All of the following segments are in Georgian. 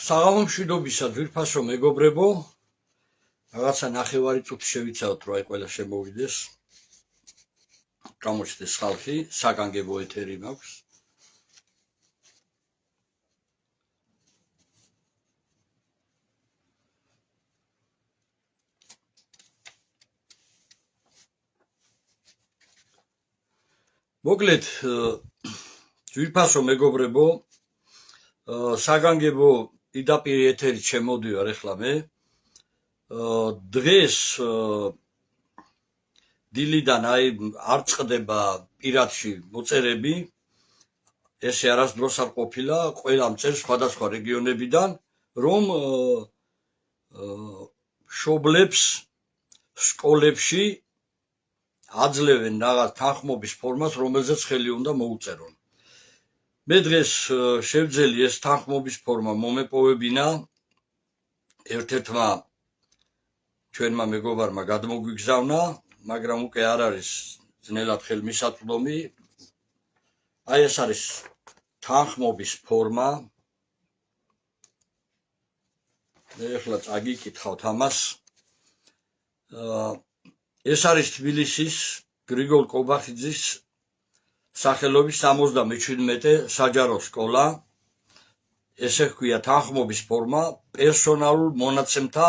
საღამო მშვიდობისა ძვირფასო მეგობრებო, რაღაცა ნახევარი წუთი შევიცავთ, რომ აი ყველა შემოვიდეს. გამოჩნდეს ხალხი, საგანგებო ეთერი მაქვს. მოკლედ, ძვირფასო მეგობრებო, საგანგებო პირდაპირ ეთერით შემოდივარ ახლა მე. დღეს დილიდან აი არ წყდება პირადში მოწერები, ესე არასდროს არ ყოფილა, ყველა მწერს სხვადასხვა რეგიონებიდან, რომ მშობლებს სკოლებში აძლევენ რაღაც თანხმობის ფორმას, რომელზეც ხელი უნდა მოუწერონ. მე დღეს შევძელი ეს თანხმობის ფორმა მომეპოვებინა ერთ-ერთმა ჩვენმა მეგობარმა გადმოგვიგზავნა, მაგრამ უკვე არ არის ძნელად ხელმისაწვდომი. აი ეს არის თანხმობის ფორმა. მე ახლა წაგიკითხავთ ამას. ეს არის თბილისის გრიგოლ კობახიძის სახელობის 77 საჯარო სკოლა. ესე ჰქვია თანხმობის ფორმა პერსონალურ მონაცემთა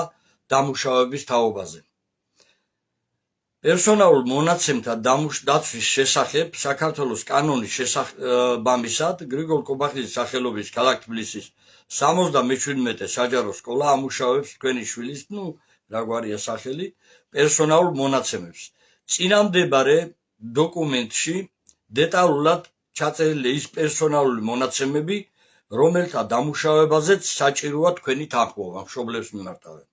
დამუშავების თაობაზე. პერსონალურ მონაცემთა დაცვის შესახებ საქართველოს კანონის შესაბამისად გრიგოლ კობახიძის სახელობის ქალაქ თბილისის 77 საჯარო სკოლა ამუშავებს თქვენი შვილის, რა გვარია სახელი, პერსონალურ მონაცემებს. წინამდებარე დოკუმენტში დეტალურად ჩაწერილია ის პერსონალური მონაცემები, რომელთა დამუშავებაზეც საჭიროა თქვენი თანხმობა მშობლებს მიმართავენ.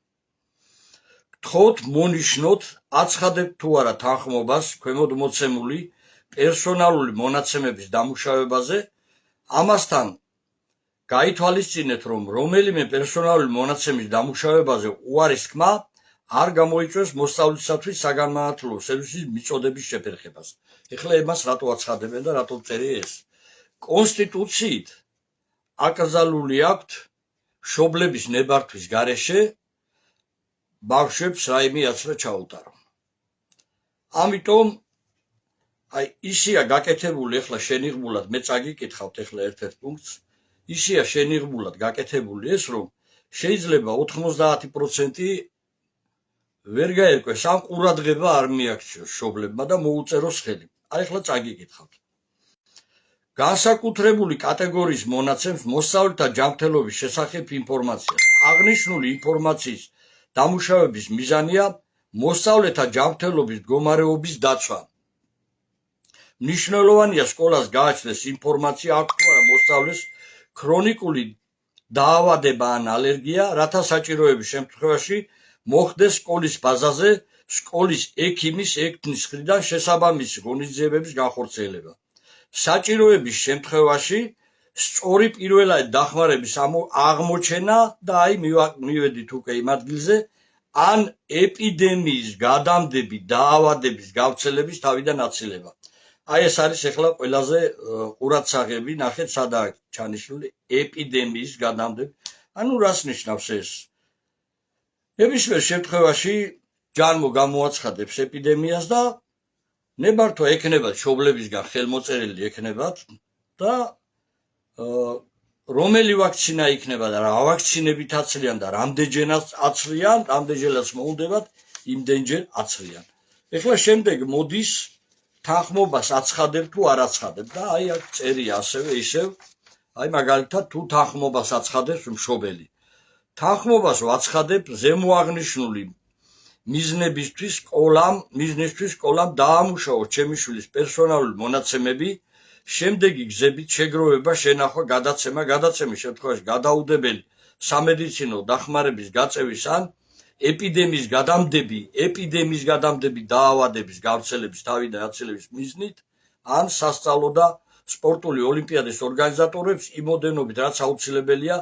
გთხოვთ მონიშნოთ, აცხადებთ თუ არა თანხმობას ქვემოთ მოცემული პერსონალური მონაცემების დამუშავებაზე. ამასთან გაითვალისწინეთ, რომ რომელიმე პერსონალური მონაცემის დამუშავებაზე უარის თქმა არ გამოიწვევს მოსწავლისათვის საგანმანათლებლო სერვისის მიწოდების შეფერხებას. ეხლა იმას რატო აცხადებენ და რატო წერია ეს? კონსტიტუციით აკრძალული აქვთ მშობლების ნებართვის გარეშე ბავშვებს რაიმე აცრა ჩაუტარონ. ამიტომ აი ისია გაკეთებული, ახლა შენიღბულად მე წაგიკითხავთ ახლა ერთ-ერთ პუნქტს, ისია შენიღბულად გაკეთებული ეს, რომ შეიძლება 90% ვერ გაერკვეს, ამ ყურადღება არ მიაქციოს მშობლებმა და მოუწეროს ხელი. აი ახლა წაგიკითხავთ. განსაკუთრებული კატეგორიის მონაცემს მოსწავლეთა ჯანმრთელობის შესახებ ინფორმაციას. აღნიშნული ინფორმაციის დამუშავების მიზანია მოსწავლეთა ჯანმრთელობის მდგომარეობის დაცვა. მნიშვნელოვანია სკოლას გააჩნდეს ინფორმაცია აქვს თუ არა მოსწავლეს ქრონიკული დაავადება ან ალერგია, რათა საჭიროების შემთხვევაში მოხდეს სკოლის ბაზაზე სკოლის ექიმის ექთნის მხრიდან შესაბამისი ღონისძიებების განხორციელება. საჭიროების შემთხვევაში სწორი პირველადი დახმარების აღმოჩენა და აი მივედით უკვე იმ ადგილზე, ან ეპიდემიის გადამდები დაავადების გავრცელების თავიდან აცილება. აი ეს არის ახლა ყველაზე ყურადსაღები, ნახეთ სადაა ჩანიშნული ეპიდემიის გადამდები. ანუ რას ნიშნავს ეს? ნებისმიერ შემთხვევაში ჯანმო გამოაცხადებს ეპიდემიას და ნებართვა ექნებათ მშობლებისგან ხელმოწერილი ექნებათ და რომელი ვაქცინა იქნება და რა ვაქცინებით აცლიან და რამდენჯერაც აცლიან, რამდენჯერაც მოუნდებათ, იმდენჯერ აცლიან. ეხლა შემდეგ მოდის თანხმობას აცხადებ თუ არ აცხადებ და აი აქ წერია ასევე ისევ, აი მაგალითად თუ თანხმობას აცხადებს მშობელი. თანხმობას ვაცხადებ ზემოაღნიშნული მიზნისთვის სკოლამ დაამუშავოს ჩემი შვილის პერსონალური მონაცემები, შემდეგი გზებით შეგროვება, შენახვა, გადაცემის შემთხვევაში გადაუდებელი სამედიცინო დახმარების გაწევის ან ეპიდემიის გადამდები დაავადების გავრცელების თავიდან აცილების მიზნით, ან სასწავლო და სპორტული ოლიმპიადის ორგანიზატორებს იმოდენობით, რაც აუცილებელია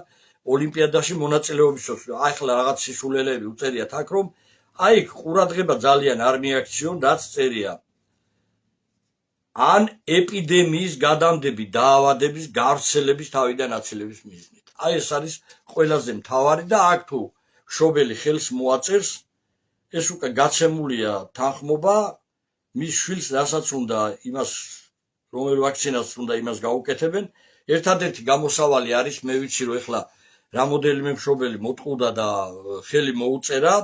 ოლიმპიადაში მონაწილეობისთვის. ახლა რაღაც სისულელეები უწერიათ აქ, რომ აი ყურადღება ძალიან არ მიაქციონ, რაც წერია. ან ეპიდემიის გადამდები დაავადების გავრცელების თავიდან აცილების მიზნით. აი ეს არის ყველაზე მთავარი და აქ თუ მშობელი ხელს მოაწერს ეს უკვე გაცემულია თანხმობა მის შვილს რასაც უნდა იმას რომელ ვაქცინას უნდა იმას გაუკეთებენ ერთადერთი გამოსავალი არის მე ვიცი რომ ეხლა რამოდენიმე მშობელი მოტყუდა და ხელი მოუწერა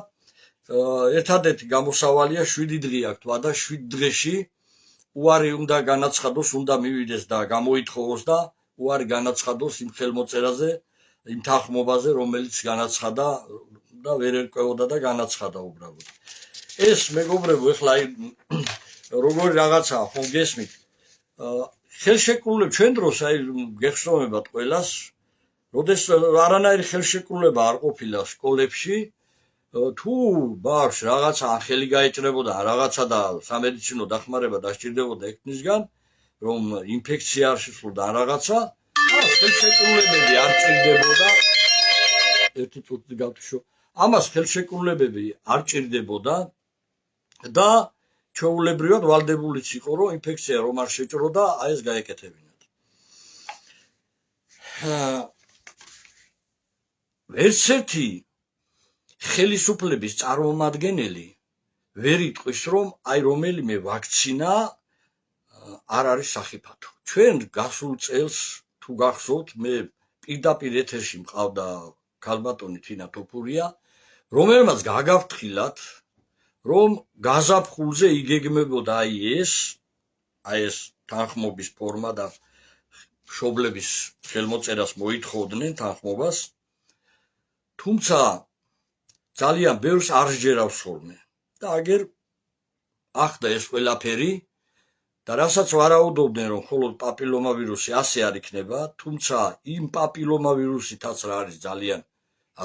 ერთადერთი გამოსავალია 7 დღე აქვს და 7 დღეში უარი უნდა განაცხადოს უნდა მივიდეს და გამოითხოვოს და უარი განაცხადოს იმ ხელმოწერაზე იმ თანხმობაზე რომელიც განაცხადა და ვერ ერკვეოდა და განაცხადა უბრალოდ ეს მეგობრებო ეხლა როგორი რაღაცაა ხომ გესმით ხელშეკრულება ჩვენ დროს აი გეხსოვებათ ყველას როდეს არანაირი ხელშეკრულება არ ყოფილა სკოლებში თუ ბავშვს რაღაცა ახალი გაეჭრებოდა რაღაცა და სამედიცინო დახმარება დასჭირდებოდა ექნისგან რომ ინფექცია არ შესულდა რაღაცა ამას ხელშეკრულებები არ ჭირდებოდა ერთი წუთი გავთიშო ამას ხელშეკრულებები არ ჭირდებოდა და ჩვეულებრივად ვალდებულიც იყო რომ ინფექცია რომ არ შეჭროდა აი ეს გაეკეთებინათ ერთ-ერთი ხელისუფლების წარმომადგენელი ვერ იტყვის რომ აი რომელიმე ვაქცინა არ არის სახიფათო ჩვენ გასულ წელს თუ გახსოვთ მე პირდაპირ ეთერში მყავდა ქალბატონი თინა თოფურია რომელმაც გაგავთხილათ რომ გაზაფხულზე იგეგმებოდა აი ეს თანხმობის ფორმა და მშობლების ხელმოწერას მოითხოვდნენ თანხმობას თუმცა ძალიან ბევრს არ სჯერავს ხოლმე და აგერ ახდა ეს ყველაფერი და რასაც ვარაუდობდნენ რომ მხოლოდ პაპილომავირუსი ასე არ იქნება თუმცა იმ პაპილომავირუსითაც რა არის ძალიან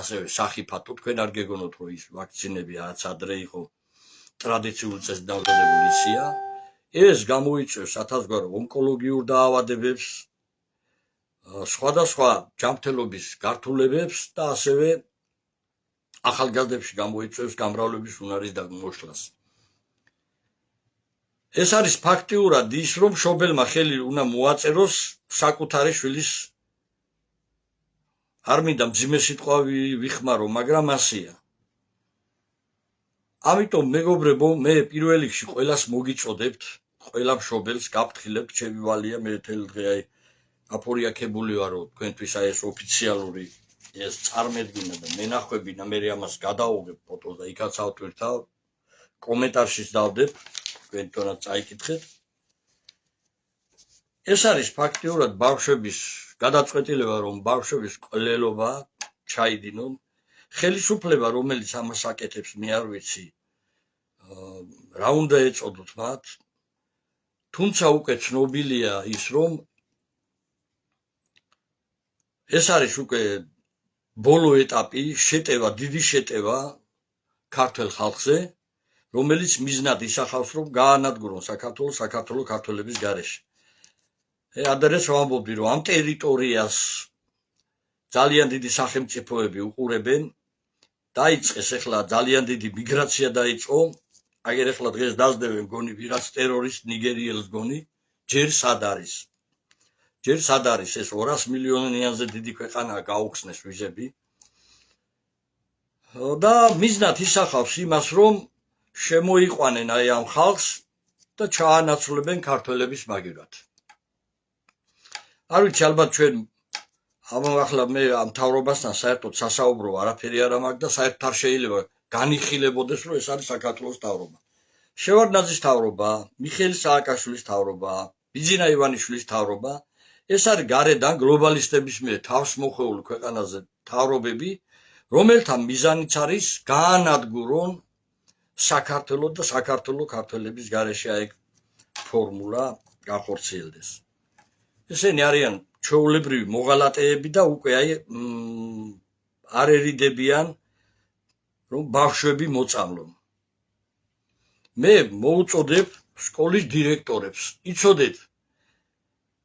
ასევე სახიფათო თქვენ არ გეგონოთ რომ ის ვაქცინები რაც ადრე იყო ტრადიციული წესდავდებული ისია ეს გამოიწვევს სათავსგარო ონკოლოგიურ დაავადებებს სხვადასხვა ჯანმრთელობის გართულებებს და ასევე ახალგაზრდებში გამოიწვევს გამრავლების უნარის დაგმოშლას ეს არის ფაქტიურად ის რომ მშობელმა ხელი უნდა მოაწეროს საკუთარი შვილის არ მინდა მძიმე სიტყვა ვიხმარო მაგრამ ასეა ამიტომ მეგობრებო მე პირველ რიგში ყველას მოგიწოდებთ ყველა მშობელს გაფრთხილებთ ჩემი ვალია მე თელ დღე აი აფორიაქებული ვარო თქვენთვის აი ეს ოფიციალური ეს წარმოედგინა და მენახვებინა მე ამას გადაუღებ ფოტოს და იქაც ავტვირთავ კომენტარშიც დავდებ თქვენ თორემ წაიკითხეთ ეს არის ფაქტიურად ბავშვების გადაწყვეტილება რომ ბავშვების ყლელობა ჩაიდინონ ხელისუფლება რომელიც ამას აკეთებს მე არ ვიცი რა უნდა ეწოდოთ მათ თუმცა უკვე ცნობილია ის რომ ეს არის უკვე ბოლო ეტაპი შეტევა დიდი შეტევა ქართულ ხალხზე რომელიც მიზნად ისახავს რომ გაანადგურონ საქართველოს ქართველების გარეშე ადრეს ვამბობდი რომ ამ ტერიტორიას ძალიან დიდი სახელმწიფოები უყურებენ დაიწყეს ახლა ძალიან დიდი მიგრაცია დაიწყო აგერ ახლა დღეს დაძდევენ გონი ვიღაც ტერორისტ ნიგერიელს გონი ჯერ სად არის ეს 200 მილიონიანზე დიდი ქვეყანაა გაუხსნეს ვიზები და მიზნად ისახავს იმას რომ შემოიყვანენ აი ამ ხალხს და ჩაანაცვლებენ ქართველების მაგივრად არ ვიცი ალბათ ჩვენ ახლა მე ამ მთავრობასთან საერთოდ სასაუბრო არაფერი არ მაქვს და საერთოდ არ შეიძლება განიხილებოდეს რომ ეს არის საქართველოს მთავრობა შევარდნაძის მთავრობა მიხეილ სააკაშვილის მთავრობა ბიძინა ივანიშვილის მთავრობა ეს არის გარედან გლობალისტების მიერ თავს მოხეული ქვეყანაზე მთავრობები რომელთა მიზანიც არის გაანადგურონ საქართველოს და საქართველოს ქართველების გარეშე აი ფორმულა გახორციელდეს ესენი არიან ჩვეულებრივი მოღალატეები და უკვე აი არ ერიდებიან რომ ბავშვები მოწამლონ მე მოუწოდებ სკოლის დირექტორებს იცოდეთ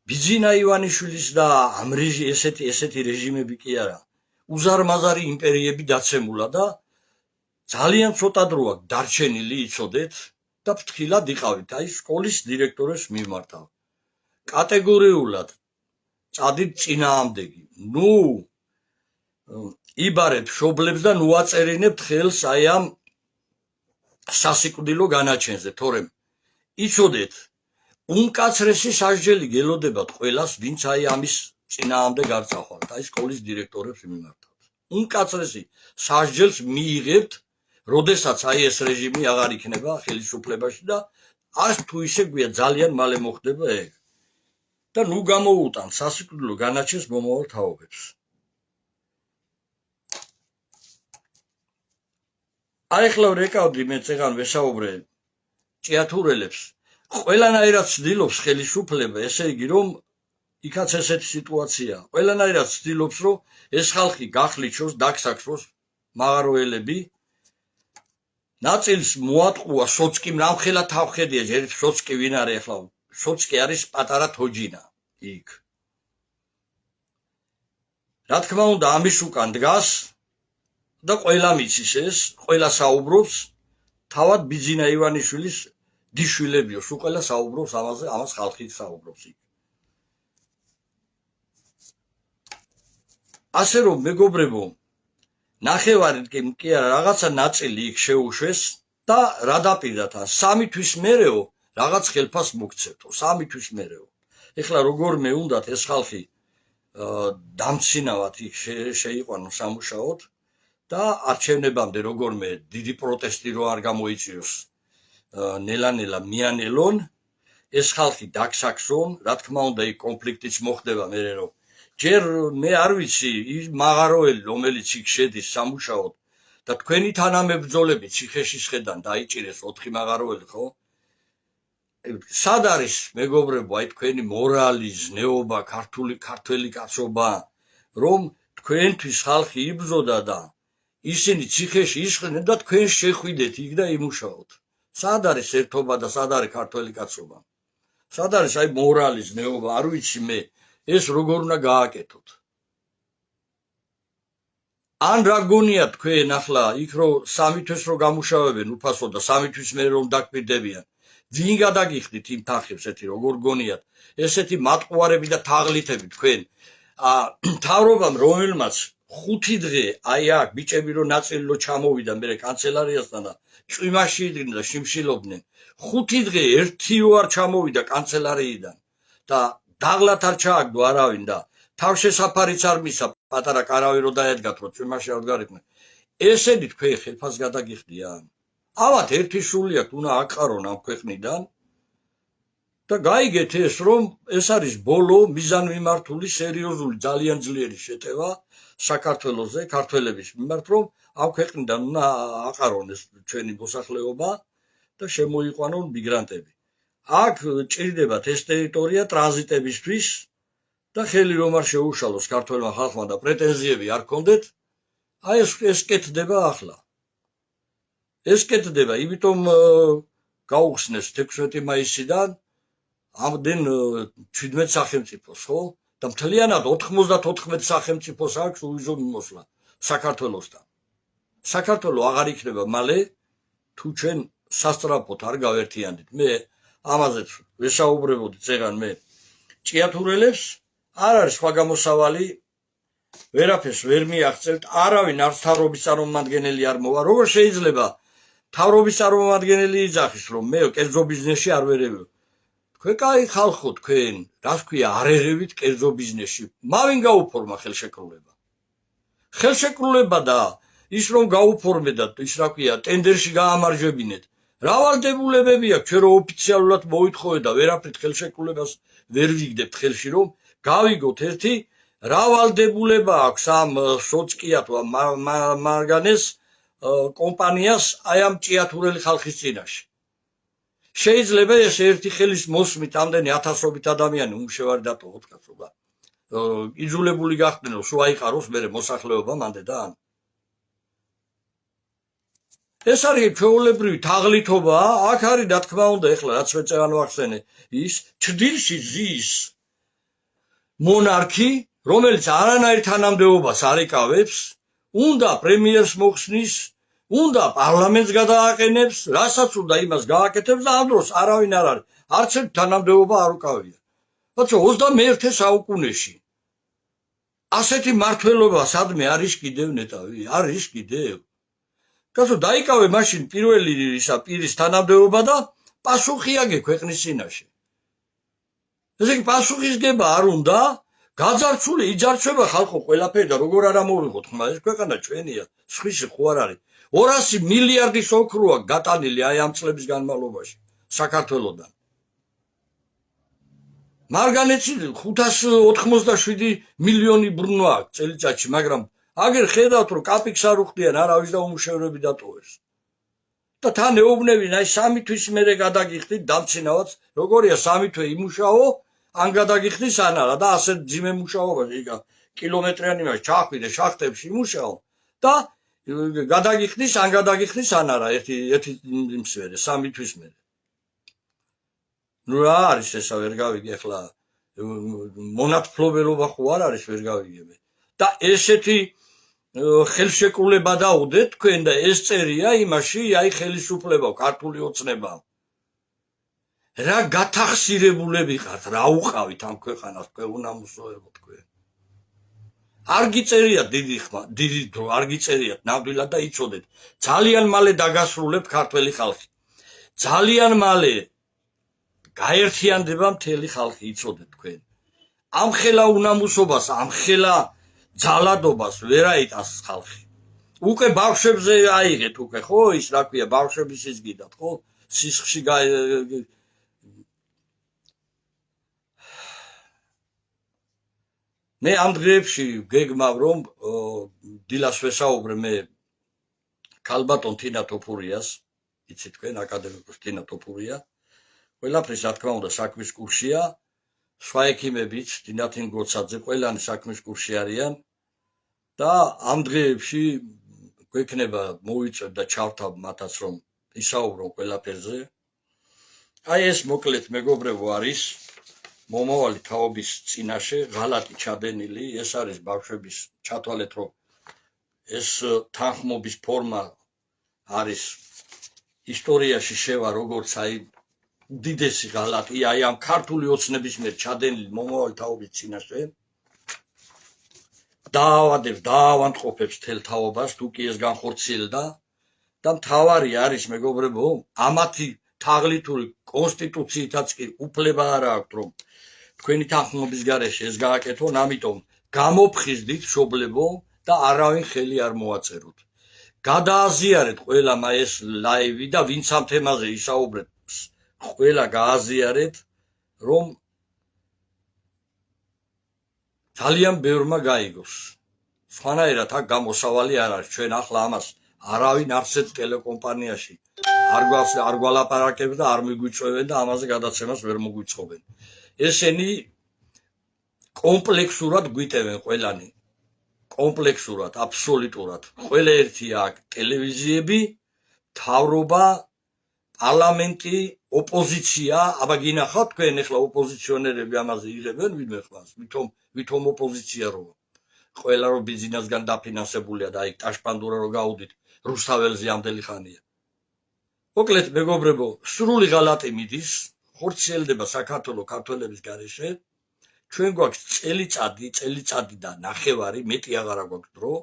ბიძინა ივანიშვილის და ამ ესეთი რეჟიმები კი არა უზარმაზარი იმპერიები დაცემულა და ძალიან ცოტა დრო აქვს დარჩენილი იცოდეთ და ფრთხილად იყავით აი სკოლის დირექტორებს მიმართავ კატეგორიულად წადით წინააღმდეგი ნუ იბარებ მშობლებს და ნუაწერინებთ ხელს აი ამ სასიკვდილო განაჩენზე, თორემ იცოდეთ, უმკაცრესი სასჯელი გელოდებათ ყველას, ვინც აი ამის წინააღმდეგ არ წახვალთ, აი სკოლის დირექტორებს მიმართავთ. უმკაცრესი სასჯელს მიიღებთ, როდესაც აი ეს რეჟიმი აღარ იქნება ხელისუფლებაში და არც თუ ისე გვია ძალიან მალე მოხდება ეგ. და ნუ გამოუტან სასიკვდილო განაჩენს მომავალ თაობებს. აი ახლა რეკავდი მე წეგან ვესაუბრე ჭიათურელებს. ყველანაირად ცდილობს ხელისუფლება, ესე იგი რომ იქაც ესეთი სიტუაციაა. ყველანაირად ცდილობს რომ ეს ხალხი გახლიჩოს, დაგსაქსოს მაღაროელები. ნაწილს მოატყუა სოცკი, რამხელა თავხედია, ჯერ სოცკი ვინ არის ახლა? სოცკი არის პატარა თოჯინა იქ. რა თქმა უნდა, ამის უკან დგას და ყველა მიცის ეს, ყველა საუბრობს, თავად ბიძინა ივანიშვილის დიშვილებიო, სულ ყველა საუბრობს ამაზე, ამას ხალხი საუბრობს იქ. ასე რომ მეგობრებო, ნახევარი კი არა, რაღაცა ნაწილი იქ შეუშვეს და რა დაპირდათ, 3 თვის მერეო რაღაც ხელფას მოგცევთო, 3 თვის მერეო. ეხლა როგორმე უნდათ ეს ხალხი დამცინავად იქ შეიყვანონ სამუშაოდ და არჩევნებამდე როგორმე დიდი პროტესტი რო არ გამოიწვიოს ნელა-ნელა მიანელონ, ეს ხალხი დაგსაქსონ, რა თქმა უნდა იქ კონფლიქტიც მოხდება მერე რომ ჯერ მე არ ვიცი მაღაროელი რომელიც იქ შედის სამუშაოდ და თქვენი თანამებრძოლები ციხეში შედან დაიჭირეს 4 მაღაროელი, ხო? სად არის მეგობრებო, აი თქვენი მორალი, ზნეობა, ქართველი კაცობა, რომ თქვენთვის ხალხი იბრძოდა და ისინი ციხეში ისხდნენ და თქვენ შეხვიდეთ იქ და იმუშაოთ. სად არის ერთობა და სად არის ქართველი კაცობა? სად არის აი მორალი, ზნეობა, არ ვიცი მე, ეს როგორ უნდა გააკეთოთ. ან რა გონია თქვენ ახლა იქ რომ 3 თვის რო გამუშავებენ უფასო და 3 თვის მერე რომ დაგპირდებიან, ვინ გადაგიხდით იმ თანხებს, ეთი როგორ გონიათ, ესეთი მატყუარები და თაღლითები თქვენ მთავრობამ რომელმაც 5 დღე აი აქ ბიჭები რო ნაწილი რო ჩამოვიდა მე კანცელარიასთან და წვიმაში იდგნენ და შიმშილობდნენ, 5 დღე ერთიო არ ჩამოვიდა კანცელარიიდან და დაღლათ არ ჩააგდო არავინ და თავშესაფარიც არ მისა პატარა კარავი რო დაედგათ რო წვიმაში არ ვდგარიყვნენ. ესენი თქვენ ხელფას გადაგიხდიან? ავათ ერთი სული აქვს, უნდა აყარონ ამ ქვეყნიდან და გაიგეთ ეს რომ ეს არის ბოლო მიზანმიმართული სერიოზული ძალიან ძლიერი შეტევა საქართველოზე, ქართველების მიმართ, რომ ამ ქვეყნიდან უნდა აყარონ ეს ჩვენი მოსახლეობა და შემოიყვანონ მიგრანტები. აქ ჭირდებათ ეს ტერიტორია ტრანზიტებისთვის და ხელი რომ არ შეუშალოს ქართველმა ხალხმა და პრეტენზიები არ ქონდეთ, აი ეს კეთდება ახლა. ეს კეთდება, იმიტომ გაუხსნეს 16 მაისიდან ამდენ 17 სახელმწიფოს, ხო? და მთლიანად 94 სახელმწიფოს აქვს უვიზო მიმოსვლა საქართველოსთან. საქართველო აღარ იქნება მალე თუ ჩვენ სასწრაფოდ არ გავერთიანდით. მე ამაზეც ვესაუბრებოდი წეგან მე ჭიათურელებს, არ არის სხვა გამოსავალი, ვერაფერს ვერ მიაღწევთ, არავინ არც თავრობის წარმომადგენელი არ მოვა. როგორ შეიძლება თავრობის წარმომადგენელი იძახის რომ მე კერძო ბიზნესში არ ვერევი? თქვენ კაი ხალხო, თქვენ რას ქვია არ ერევით კერძო ბიზნესში? მავინ გაუფორმა ხელშეკრულება. ხელშეკრულება და ის რომ გაუფორმე და ის რა ქვია ტენდერში გაამარჯვებინეთ. რა ვალდებულებები აქვს ჩვენ რო ოფიციალურად მოვითხოვე და ვერაფრით ხელშეკრულებას ვერ ვიგდებთ ხელში რომ გავიგოთ ერთი რა ვალდებულება აქვს ამ სოცკია თუ მარგანეს კომპანიას აი ამ ჭიათურელი ხალხის წინაშე. შეიძლება ეს ერთი ხელის მოსმით ამდენი ათასობით ადამიანი უმშევარი დატოვოთ კაცო და იძულებული გახდნენ რომ სულ აიყაროს მერე მოსახლეობა მანდედან. ეს არის ჩვეულებრივი თაღლითობა, აქ არის რა თქმა უნდა ეხლა რაც მე წევან ვახსენე, ის ჩრდილში ზის მონარქი, რომელიც არანაირ თანამდებობას არ იკავებს, უნდა პრემიერს მოხსნის, უნდა პარლამენტს გადააყენებს, რასაც უნდა იმას გააკეთებს და ამ დროს არავინ არ არის, არც ერთ თანამდებობა არ უკავია. ბაცო 21 საუკუნეში ასეთი მართლობა სადმე არის კიდევ ნეტავი? არის კიდევ? კაცო დაიკავე მაშინ პირველი ისა პირის თანამდებობა და პასუხი აგე ქვეყნის წინაშე. ესე იგი პასუხისგება არ უნდა, გაძარცული იძარცვება ხალხო ყველაფერი და როგორ არ ამოვიღოთ ხმა ეს ქვეყანა ჩვენია, სხვისი ხო არ არის. 200 მილიარდის ოქროა გატანილი აი ამ წლების განმავლობაში საქართველოსდან. მარგანეცი 587 მილიონი ბრუნვა აქვს წელიწადში, მაგრამ აგერ ხედავთ რომ კაპიქს არ უხდიან არავის და უმუშევრები დატოვეს. და თან ეუბნებიან აი 3 თვის მერე გადაგიხდით დამცინავად, როგორია 3 თვე იმუშაო, ან გადაგიხდის ან არა და ასე ძიმე მუშაობაში იგა კილომეტრიანი მას ჩახვიდე შახტებში იმუშაო და გადაგიხდის ან გადაგიხდის ან არა ერთი იმსვერე 3 თვის მერე. ნუ რა არის ესა ვერ გავიგე ახლა მონათფლობელობა ხო არ არის ვერ გავიგებ და ესეთი ხელშეკრულება დაუდეთ თქვენ და ეს წერია იმაში აი ხელისუფლება ქართული ოცნება რა გათახსირებულები ხართ რა უყავით ამ ქვეყანას ქვეყნამოსოებო თქვენ არ გიწერიათ დიდი დრო არ გიწერიათ ნამდვილად და იცოდეთ ძალიან მალე დაგასრულებთ ქართველი ხალხი ძალიან მალე გაერთიანდება მთელი ხალხი იცოდეთ თქვენ ამ ხელა უნამუსობას ამ ხელა ძალადობას ვერ აიტანს ხალხი უკვე ბავშვებზე აიღეთ უკვე ხო ის რა ქვია ბავშვების ის გიდათ ხო სისხლში მე ამ დღეებში გეგმავ რომ დილას ვესაუბრე მე ქალბატონ თინა თოფურიას იცით თქვენ აკადემიკოს თინა თოფურია ყველაფრის რა თქმა უნდა საქმის კურსია სხვა ექიმებიც დინათინ გოცაძე ყველანი საქმის კურსში არიან და ამ დღეებში გვექნება მოვიწევ და ჩავთავ მათაც რომ ისაუბრონ ყველაფერზე აი ეს მოკლედ მეგობრებო არის მომავალი თაობის წინაშე ღალატი ჩადენილი ეს არის ბავშვების ჩათვალეთ რომ ეს თანხმობის ფორმა არის ისტორიაში შევა როგორც აი უდიდესი ღალატი აი ამ ქართული ოცნების მიერ ჩადენილი მომავალი თაობის წინაშე დაავადებს დაავადყოფებს თელ თაობას თუ კი ეს განხორციელდა და მთავარი არის მეგობრებო ამათი თაღლითური კონსტიტუციითაც კი უფლება არ აქვს რომ თქვენი თანხმობის გარეშე ეს გააკეთონ ამიტომ გამოფხიზდით მშობლებო და არავინ ხელი არ მოაწეროთ გადააზიარეთ ყველა ეს ლაივი და ვინც ამ თემაზე ისაუბრეთ ყველა გააზიარეთ რომ ძალიან ბევრმა გაიგოს სხვანაირად აქ გამოსავალი არ არის ჩვენ ახლა ამას არავინ არცეთ ტელეკომპანიაში არ გვალაპარაკებს და არ მიგვიწევენ და ამაზე გადაცემას ვერ მოგვიწყობენ ესენი კომპლექსურად გვიტევენ ყველანი კომპლექსურად აბსოლუტურად ყველა ერთია აქ ტელევიზიები მთავრობა პარლამენტი ოპოზიცია აბა გინახავთ თქვენ ახლა ოპოზიციონერები ამაზე იღებენ ვინმე ხმას ვითომ ოპოზიცია რო ყველა რო ბიზნესგან დაფინანსებულია და აი ტაშპანდურა რო გაუდით რუსთაველზე ამდელი ხანია მოკლედ მეგობრებო სრული ღალატი მიდის ხორციელდება საქართველოს ქართველების გარეშე ჩვენ გვაქვს წელიწადი და ნახევარი მეტი აღარა გვაქვს დრო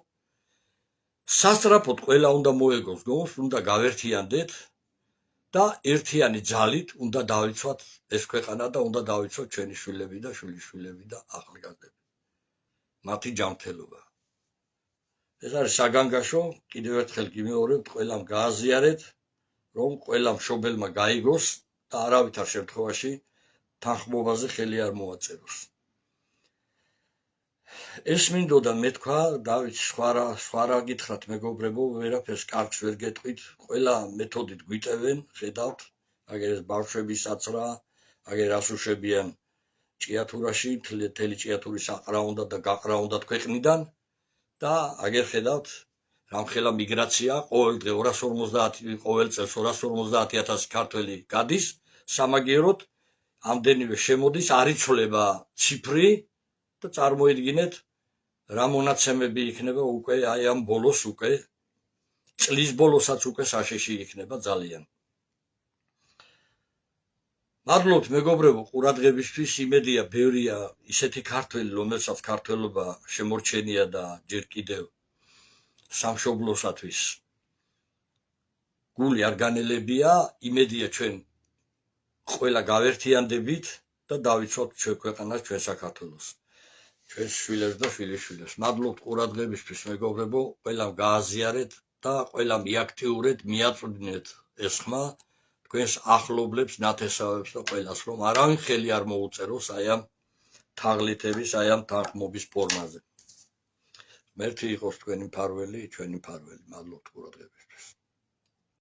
სასწრაფოდ ყველა უნდა მოეგოს გონს უნდა გავერთიანდეთ და ერთიანი ძალით უნდა დავიცვათ ეს ქვეყანა და უნდა დავიცვათ ჩვენი შვილები და შვილიშვილები და ახალგაზრდები მათი ჯანმრთელობა ეს არის საგანგაშო კიდევ ერთხელ გიმეორებთ ყველამ გააზიარეთ რომ ყველა მშობელმა გაიგოს და არავითარ შემთხვევაში თანხმობაზე ხელი არ მოაწეროს ეს მინდოდა მეთქვა დავით სხვა რა გითხრათ მეგობრებო ვერაფერს კარგს ვერ გეტყვით ყველა მეთოდით გვიტევენ ხედავთ აგერ ეს ბავშვების აცრა აგერ ასუშებიან ჭიათურაში მთელი ჭიათურის აყრა უნდა და გაყრა უნდა ქვეყნიდან და აგერ ხედავთ რამხელა მიგრაცია ყოველ დღე 250 ყოველ წელს 250,000 ქართველი გადის სამაგიეროდ ამდენივე შემოდის არ იცვლება ციფრი და წარმოიდგინეთ რა მონაცემები იქნება უკვე აი ამ ბოლოს უკვე წლის ბოლოსაც უკვე საშიში იქნება ძალიან მადლობთ მეგობრებო ყურადღებისთვის. იმედია ბევრია ისეთი ქართველი, რომელსაც ქართველობა შემორჩენია და ჯერ კიდევ სამშობლოსათვის გული არ განელებია. იმედია ჩვენ ყველა გავერთიანდებით და დავიცვათ ჩვენ ქვეყანას, ჩვენ საქართველოს, ჩვენს შვილებს და შვილიშვილებს. მადლობთ ყურადღებისთვის მეგობრებო, ყველამ გააზიარეთ და ყველამ მიაქტიურეთ, მიაწვდინეთ ეს ხმა თქვენს ახლობლებს, ნათესავებს და ყველას, რომ არავინ ხელი არ მოუწეროს აი ამ თაღლითების, აი ამ თანხმობის ფორმაზე. მერტი იყოს თქვენი მფარველი, ჩვენი მფარველი. მადლობთ ყურადღებისთვის.